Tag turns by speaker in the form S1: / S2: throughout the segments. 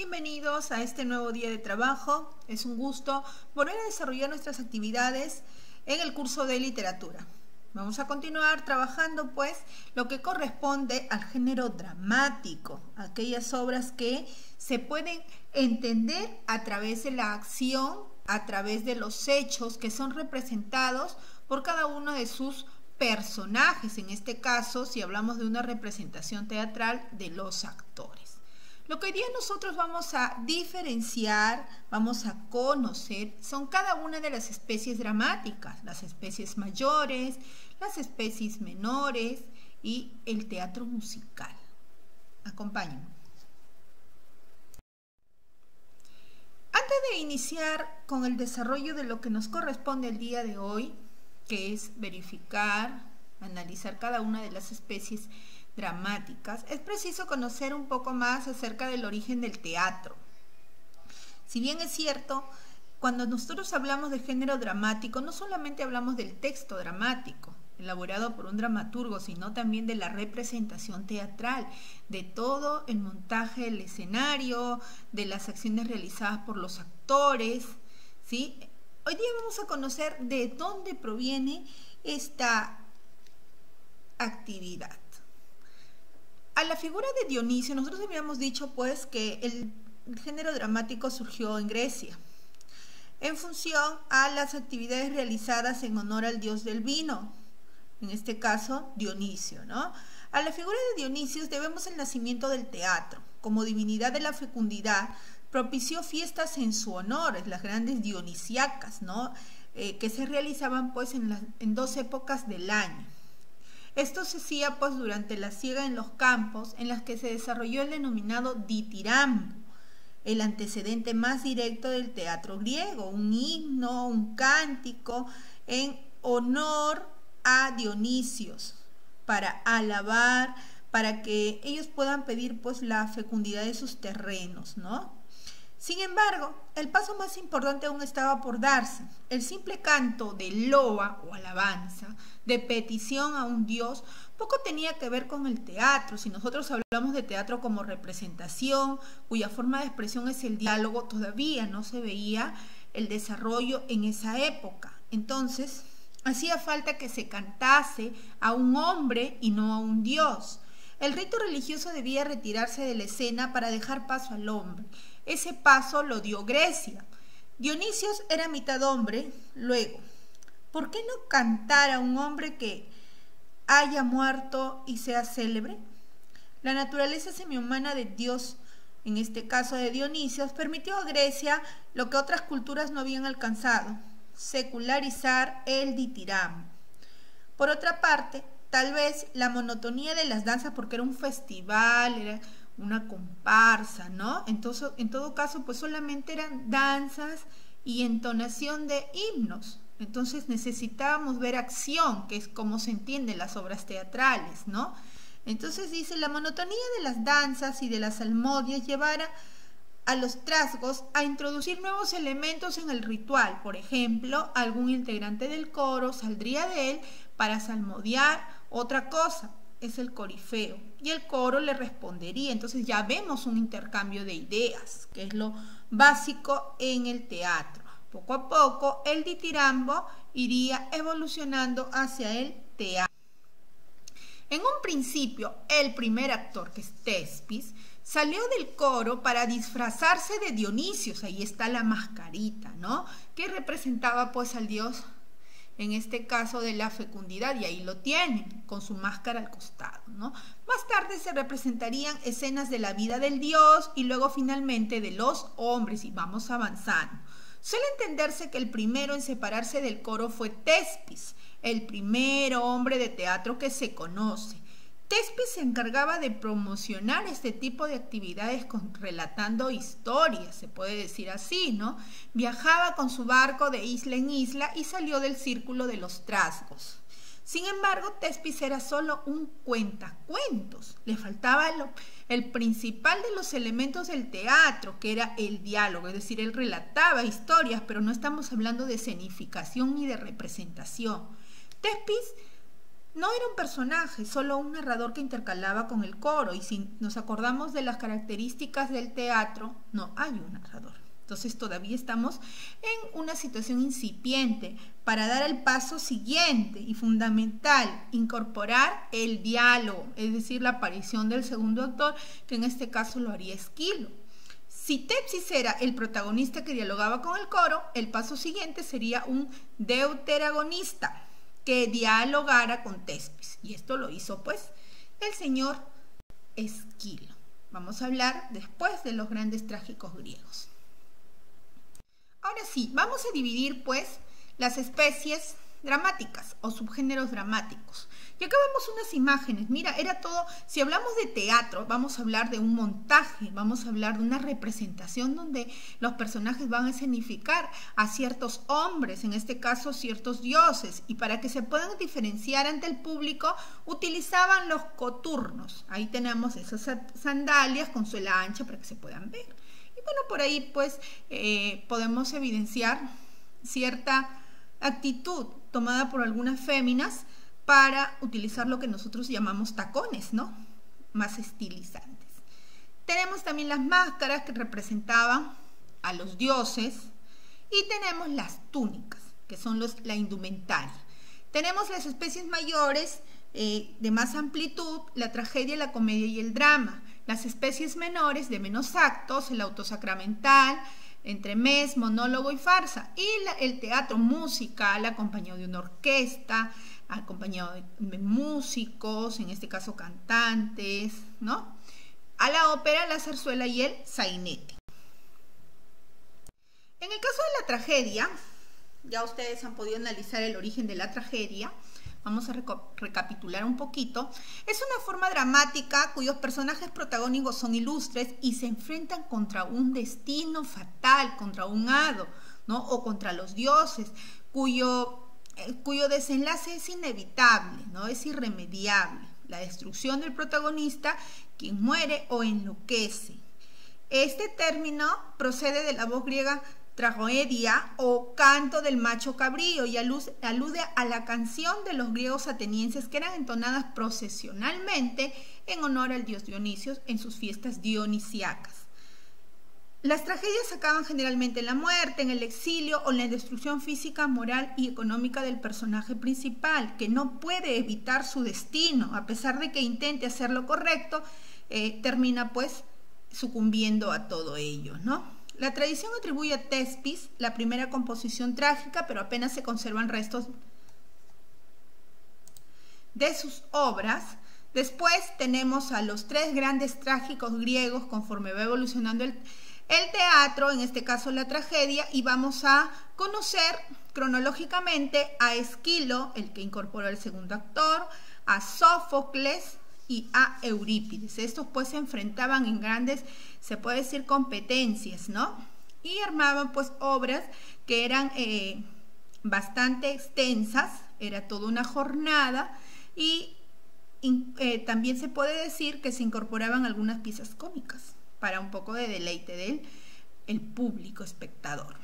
S1: Bienvenidos a este nuevo día de trabajo. Es un gusto volver a desarrollar nuestras actividades en el curso de literatura. Vamos a continuar trabajando pues lo que corresponde al género dramático, aquellas obras que se pueden entender a través de la acción, a través de los hechos que son representados por cada uno de sus personajes, en este caso si hablamos de una representación teatral, de los actores. Lo que hoy día nosotros vamos a diferenciar, vamos a conocer, son cada una de las especies dramáticas, las especies mayores, las especies menores y el teatro musical. Acompáñenme. Antes de iniciar con el desarrollo de lo que nos corresponde el día de hoy, que es verificar, analizar cada una de las especies dramáticas, es preciso conocer un poco más acerca del origen del teatro. Si bien es cierto, cuando nosotros hablamos de género dramático, no solamente hablamos del texto dramático elaborado por un dramaturgo, sino también de la representación teatral, de todo el montaje del escenario, de las acciones realizadas por los actores, ¿sí? Hoy día vamos a conocer de dónde proviene esta actividad. A la figura de Dionisio, nosotros habíamos dicho pues que el género dramático surgió en Grecia, en función a las actividades realizadas en honor al dios del vino, en este caso Dionisio, ¿no? A la figura de Dionisio debemos el nacimiento del teatro, como divinidad de la fecundidad, propició fiestas en su honor, las grandes dionisiacas, ¿no? Que se realizaban pues en dos épocas del año. Esto se hacía pues durante la siega en los campos, en las que se desarrolló el denominado ditirambo, el antecedente más directo del teatro griego, un himno, un cántico en honor a Dionisios, para alabar, para que ellos puedan pedir pues la fecundidad de sus terrenos, ¿no? Sin embargo, el paso más importante aún estaba por darse. El simple canto de loa o alabanza, de petición a un dios, poco tenía que ver con el teatro. Si nosotros hablamos de teatro como representación, cuya forma de expresión es el diálogo, todavía no se veía el desarrollo en esa época. Entonces, hacía falta que se cantase a un hombre y no a un dios. El rito religioso debía retirarse de la escena para dejar paso al hombre. Ese paso lo dio Grecia. Dionisios era mitad hombre. Luego, ¿por qué no cantar a un hombre que haya muerto y sea célebre? La naturaleza semihumana de Dios, en este caso de Dionisios, permitió a Grecia lo que otras culturas no habían alcanzado: secularizar el ditirambo. Por otra parte, tal vez la monotonía de las danzas, porque era un festival, era una comparsa, ¿no? Entonces, en todo caso, pues solamente eran danzas y entonación de himnos. Entonces necesitábamos ver acción, que es como se entienden las obras teatrales, ¿no? Entonces dice, la monotonía de las danzas y de las salmodias llevara a los trasgos a introducir nuevos elementos en el ritual. Por ejemplo, algún integrante del coro saldría de él para salmodiar otra cosa, es el corifeo, y el coro le respondería. Entonces ya vemos un intercambio de ideas, que es lo básico en el teatro. Poco a poco el ditirambo iría evolucionando hacia el teatro. En un principio, el primer actor, que es Tespis, salió del coro para disfrazarse de Dionisios. Ahí está la mascarita, ¿no? Que representaba pues al dios, en este caso de la fecundidad, y ahí lo tienen, con su máscara al costado, ¿no? Más tarde se representarían escenas de la vida del dios y luego finalmente de los hombres, y vamos avanzando. Suele entenderse que el primero en separarse del coro fue Tespis, el primer hombre de teatro que se conoce. Tespis se encargaba de promocionar este tipo de actividades relatando historias, se puede decir así, ¿no? Viajaba con su barco de isla en isla y salió del círculo de los trasgos. Sin embargo, Tespis era solo un cuentacuentos. Le faltaba el principal de los elementos del teatro, que era el diálogo, es decir, él relataba historias, pero no estamos hablando de escenificación ni de representación. Tespis no era un personaje, solo un narrador que intercalaba con el coro. Y si nos acordamos de las características del teatro, no hay un narrador. Entonces todavía estamos en una situación incipiente para dar el paso siguiente y fundamental, incorporar el diálogo, es decir, la aparición del segundo actor, que en este caso lo haría Esquilo. Si Tepsis era el protagonista que dialogaba con el coro, el paso siguiente sería un deuteragonista que dialogara con Tespis. Y esto lo hizo pues el señor Esquilo. Vamos a hablar después de los grandes trágicos griegos. Ahora sí, vamos a dividir pues las especies dramáticas o subgéneros dramáticos. Y acá vemos unas imágenes. Mira, era todo, si hablamos de teatro, vamos a hablar de un montaje, vamos a hablar de una representación donde los personajes van a escenificar a ciertos hombres, en este caso ciertos dioses, y para que se puedan diferenciar ante el público utilizaban los coturnos. Ahí tenemos esas sandalias con suela ancha para que se puedan ver. Y bueno, por ahí pues podemos evidenciar cierta actitud tomada por algunas féminas para utilizar lo que nosotros llamamos tacones, ¿no? Más estilizantes. Tenemos también las máscaras que representaban a los dioses y tenemos las túnicas, que son la indumentaria. Tenemos las especies mayores de más amplitud, la tragedia, la comedia y el drama. Las especies menores de menos actos, el autosacramental, entremés, monólogo y farsa. Y el teatro musical acompañado de una orquesta, acompañado de músicos, en este caso cantantes, ¿no? A la ópera, la zarzuela y el sainete. En el caso de la tragedia, ya ustedes han podido analizar el origen de la tragedia. Vamos a recapitular un poquito. Es una forma dramática cuyos personajes protagónicos son ilustres y se enfrentan contra un destino fatal, contra un hado, ¿no? O contra los dioses, cuyo desenlace es inevitable, ¿no? Es irremediable. La destrucción del protagonista, quien muere o enloquece. Este término procede de la voz griega tragoedia o canto del macho cabrío y alude a la canción de los griegos atenienses que eran entonadas procesionalmente en honor al dios Dionisio en sus fiestas dionisíacas. Las tragedias acaban generalmente en la muerte, en el exilio o en la destrucción física, moral y económica del personaje principal, que no puede evitar su destino, a pesar de que intente hacer lo correcto, termina pues sucumbiendo a todo ello, ¿no? La tradición atribuye a Tespis la primera composición trágica, pero apenas se conservan restos de sus obras. Después tenemos a los tres grandes trágicos griegos conforme va evolucionando el teatro, en este caso la tragedia, y vamos a conocer cronológicamente a Esquilo, el que incorporó el segundo actor, a Sófocles y a Eurípides. Estos pues se enfrentaban en grandes, se puede decir, competencias, ¿no? Y armaban pues obras que eran bastante extensas, era toda una jornada, y también se puede decir que se incorporaban algunas piezas cómicas para un poco de deleite del público espectador.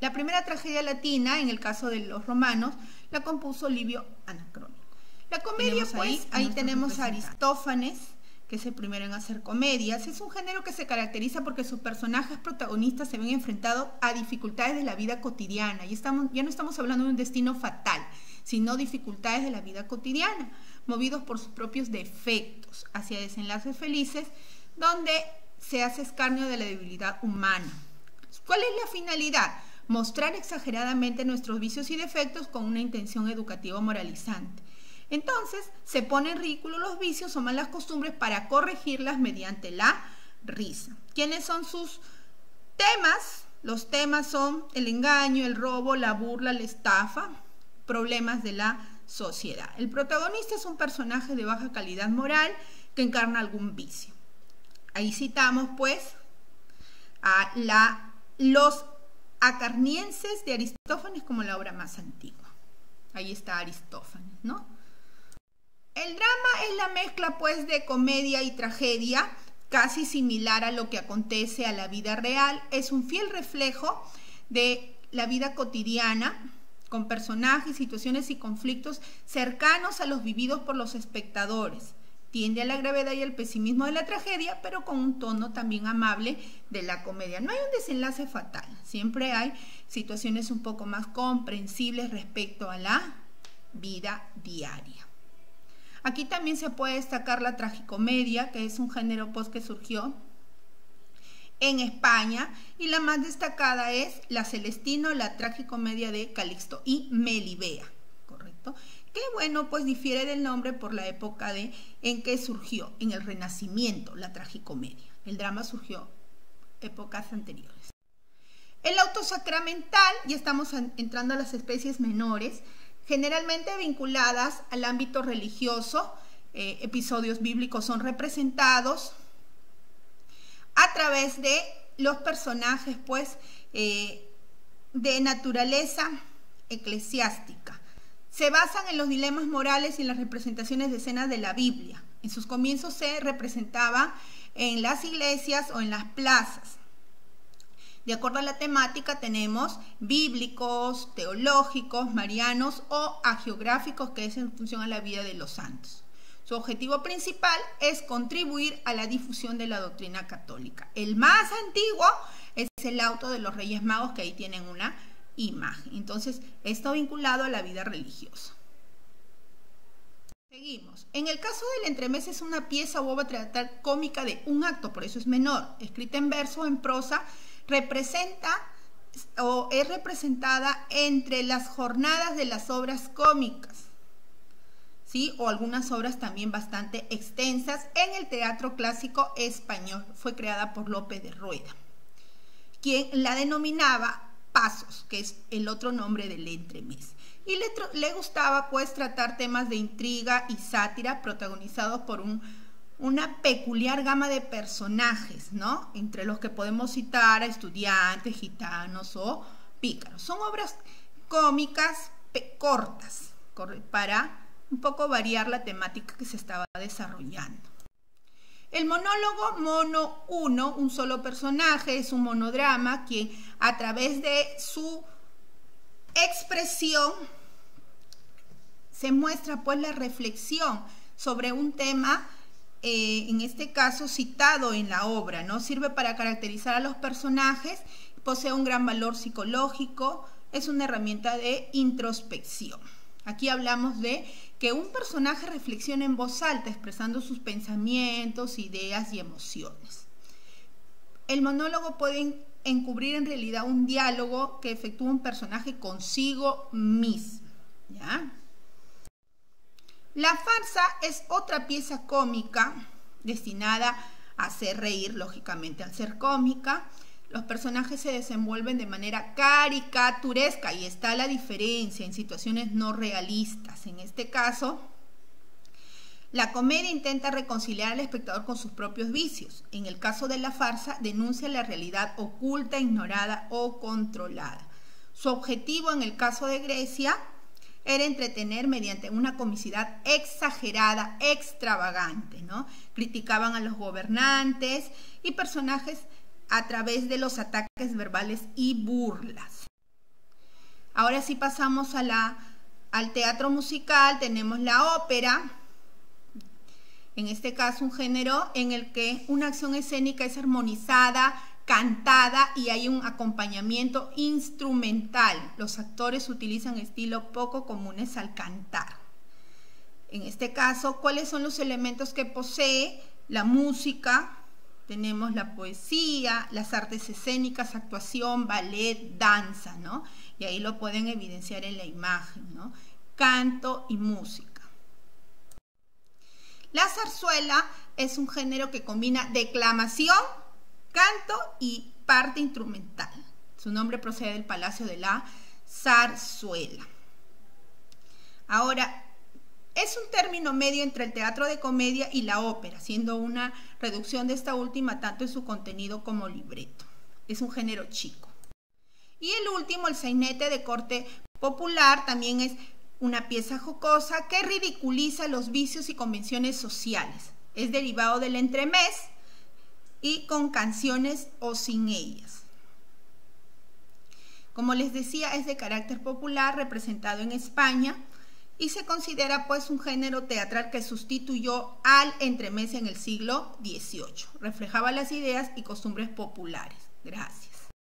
S1: La primera tragedia latina, en el caso de los romanos, la compuso Livio Anacronio. La comedia, pues, ahí tenemos a Aristófanes, que es el primero en hacer comedias. Es un género que se caracteriza porque sus personajes protagonistas se ven enfrentados a dificultades de la vida cotidiana. Y ya no estamos hablando de un destino fatal, sino dificultades de la vida cotidiana, movidos por sus propios defectos, hacia desenlaces felices, donde se hace escarnio de la debilidad humana. ¿Cuál es la finalidad? Mostrar exageradamente nuestros vicios y defectos con una intención educativa moralizante. Entonces, se ponen en ridículo los vicios o malas costumbres para corregirlas mediante la risa. ¿Quiénes son sus temas? Los temas son el engaño, el robo, la burla, la estafa, problemas de la sociedad. El protagonista es un personaje de baja calidad moral que encarna algún vicio. Ahí citamos, pues, a los acarnienses de Aristófanes como la obra más antigua. Ahí está Aristófanes, ¿no? El drama es la mezcla, pues, de comedia y tragedia, casi similar a lo que acontece a la vida real. Es un fiel reflejo de la vida cotidiana con personajes, situaciones y conflictos cercanos a los vividos por los espectadores. Tiende a la gravedad y al pesimismo de la tragedia, pero con un tono también amable de la comedia. No hay un desenlace fatal, siempre hay situaciones un poco más comprensibles respecto a la vida diaria. Aquí también se puede destacar la tragicomedia, que es un género que surgió en España, y la más destacada es La Celestina, la tragicomedia de Calixto y Melibea, ¿correcto? Que bueno, pues difiere del nombre por la época en que surgió, en el Renacimiento, la tragicomedia. El drama surgió épocas anteriores. El auto sacramental, ya estamos entrando a las especies menores, generalmente vinculadas al ámbito religioso. Episodios bíblicos son representados a través de los personajes, pues, de naturaleza eclesiástica. Se basan en los dilemas morales y en las representaciones de escenas de la Biblia. En sus comienzos se representaba en las iglesias o en las plazas. De acuerdo a la temática tenemos bíblicos, teológicos, marianos o hagiográficos, que es en función a la vida de los santos. Su objetivo principal es contribuir a la difusión de la doctrina católica. El más antiguo es el auto de los Reyes Magos, que ahí tienen una imagen. Entonces, está vinculado a la vida religiosa. Seguimos. En el caso del entremés es una pieza u obra teatral cómica de un acto, por eso es menor, escrita en verso o en prosa, representa o es representada entre las jornadas de las obras cómicas, ¿sí? O algunas obras también bastante extensas en el teatro clásico español. Fue creada por Lope de Rueda, quien la denominaba pasos, que es el otro nombre del entremés. Y le gustaba pues tratar temas de intriga y sátira protagonizados por una peculiar gama de personajes, ¿no? Entre los que podemos citar a estudiantes, gitanos o pícaros. Son obras cómicas cortas, para un poco variar la temática que se estaba desarrollando. El monólogo mono 1, un solo personaje, es un monodrama quien a través de su expresión se muestra pues la reflexión sobre un tema, en este caso citado en la obra, ¿no? Sirve para caracterizar a los personajes, posee un gran valor psicológico, es una herramienta de introspección. Aquí hablamos de que un personaje reflexiona en voz alta, expresando sus pensamientos, ideas y emociones. El monólogo puede encubrir en realidad un diálogo que efectúa un personaje consigo mismo, ¿ya? La farsa es otra pieza cómica destinada a hacer reír, lógicamente, al ser cómica. Los personajes se desenvuelven de manera caricaturesca y está la diferencia en situaciones no realistas. En este caso, la comedia intenta reconciliar al espectador con sus propios vicios. En el caso de la farsa, denuncia la realidad oculta, ignorada o controlada. Su objetivo en el caso de Grecia era entretener mediante una comicidad exagerada, extravagante, ¿no? Criticaban a los gobernantes y personajes a través de los ataques verbales y burlas. Ahora sí pasamos al teatro musical. Tenemos la ópera, en este caso un género en el que una acción escénica es armonizada, cantada y hay un acompañamiento instrumental. Los actores utilizan estilos poco comunes al cantar. En este caso, ¿cuáles son los elementos que posee la música? Tenemos la poesía, las artes escénicas, actuación, ballet, danza, ¿no? Y ahí lo pueden evidenciar en la imagen, ¿no? Canto y música. La zarzuela es un género que combina declamación, canto y parte instrumental. Su nombre procede del Palacio de la Zarzuela. Ahora, es un término medio entre el teatro de comedia y la ópera, siendo una reducción de esta última tanto en su contenido como libreto. Es un género chico. Y el último, el sainete de corte popular, también es una pieza jocosa que ridiculiza los vicios y convenciones sociales. Es derivado del entremés y con canciones o sin ellas. Como les decía, es de carácter popular, representado en España, y se considera pues un género teatral que sustituyó al entremés en el siglo XVIII. Reflejaba las ideas y costumbres populares. Gracias.